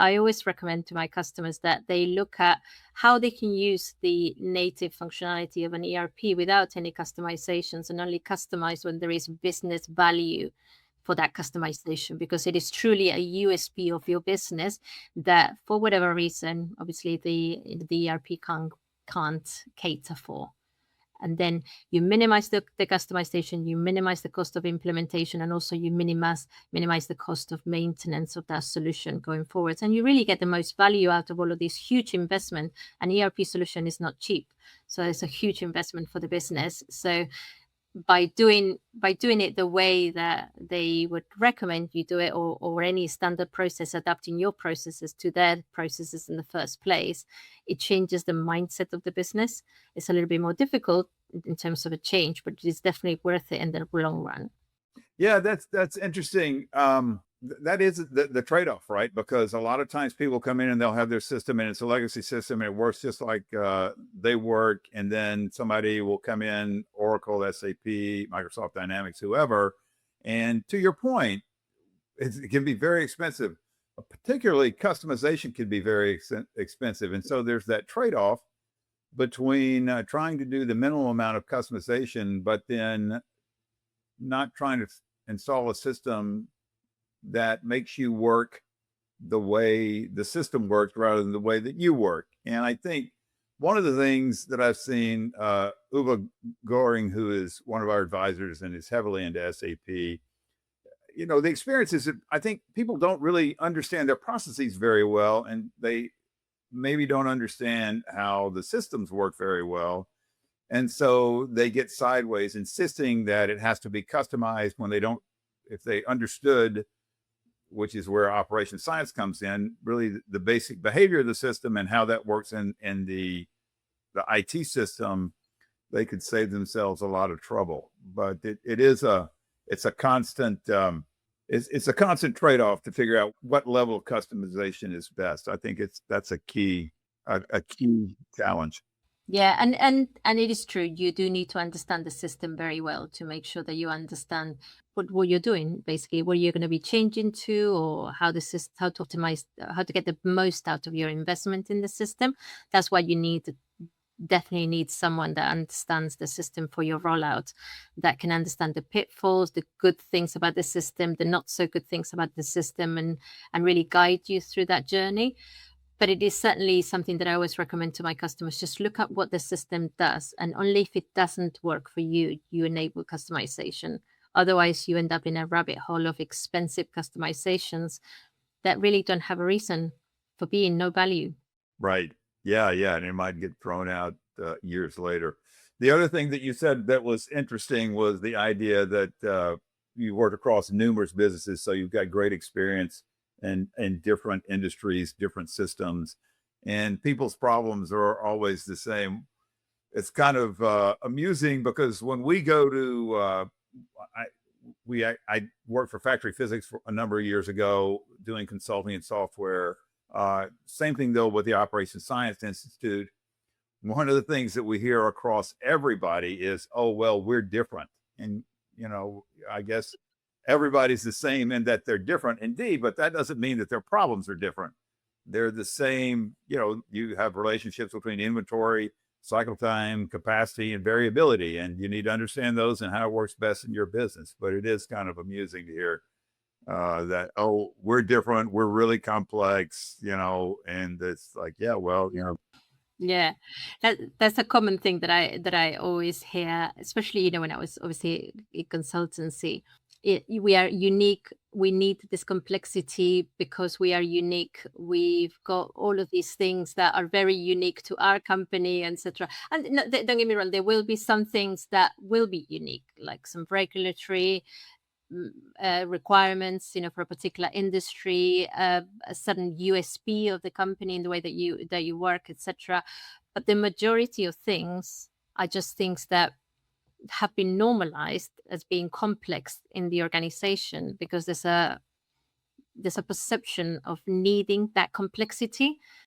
I always recommend to my customers that they look at how they can use the native functionality of an ERP without any customizations, and only customize when there is business value for that customization, because it is truly a USP of your business that, for whatever reason, obviously the ERP can't cater for. And then you minimize the customization, you minimize the cost of implementation, and also you minimize the cost of maintenance of that solution going forward. And you really get the most value out of all of this huge investment. An ERP solution is not cheap, so it's a huge investment for the business. So by doing it the way that they would recommend you do it, or any standard process, adapting your processes to their processes in the first place, it changes the mindset of the business. It's a little bit more difficult in terms of a change, but it's definitely worth it in the long run. Yeah, that's interesting. That is the trade-off, right? Because a lot of times people come in and they'll have their system and it's a legacy system and it works just like they work. And then somebody will come in, Oracle, SAP, Microsoft Dynamics, whoever. And to your point, it can be very expensive. Particularly customization can be very expensive. And so there's that trade-off between trying to do the minimum amount of customization, but then not trying to install a system that makes you work the way the system works rather than the way that you work. And I think one of the things that I've seen, Uwe Goring, who is one of our advisors and is heavily into SAP, the experience is that I think people don't really understand their processes very well, and they maybe don't understand how the systems work very well. And so they get sideways, insisting that it has to be customized when they don't, if they understood, which is where operation science comes in, really the basic behavior of the system and how that works in the IT system, they could save themselves a lot of trouble. But it's a constant trade-off to figure out what level of customization is best. I think that's a key challenge. Yeah, and it is true. You do need to understand the system very well to make sure that you understand what you're doing, basically, what you're going to be changing to, or how to optimize, how to get the most out of your investment in the system. That's why you definitely need someone that understands the system for your rollout, that can understand the pitfalls, the good things about the system, the not so good things about the system, and really guide you through that journey. But it is certainly something that I always recommend to my customers. Just look at what the system does, and only if it doesn't work for you, you enable customization. Otherwise, you end up in a rabbit hole of expensive customizations that really don't have a reason for being, no value. Right. Yeah. And it might get thrown out years later. The other thing that you said that was interesting was the idea that you worked across numerous businesses, so you've got great experience in different industries, different systems, and people's problems are always the same. It's kind of amusing because when we go to, I worked for Factory Physics for a number of years ago, doing consulting and software. Same thing though with the Operations Science Institute. One of the things that we hear across everybody is, "Oh, well, we're different," and I guess everybody's the same in that they're different indeed, but that doesn't mean that their problems are different. They're the same. You have relationships between inventory, cycle time, capacity, and variability, and you need to understand those and how it works best in your business. But it is kind of amusing to hear that, "Oh, we're different, we're really complex," and it's like, yeah, well, Yeah, that's a common thing that I always hear, especially when I was obviously in consultancy. We are unique. We need this complexity because we are unique. We've got all of these things that are very unique to our company, etc. And no, don't get me wrong, there will be some things that will be unique, like some regulatory requirements, for a particular industry, a certain USP of the company in the way that you work, etc. But the majority of things are just things that have been normalized as being complex in the organization, because there's a perception of needing that complexity.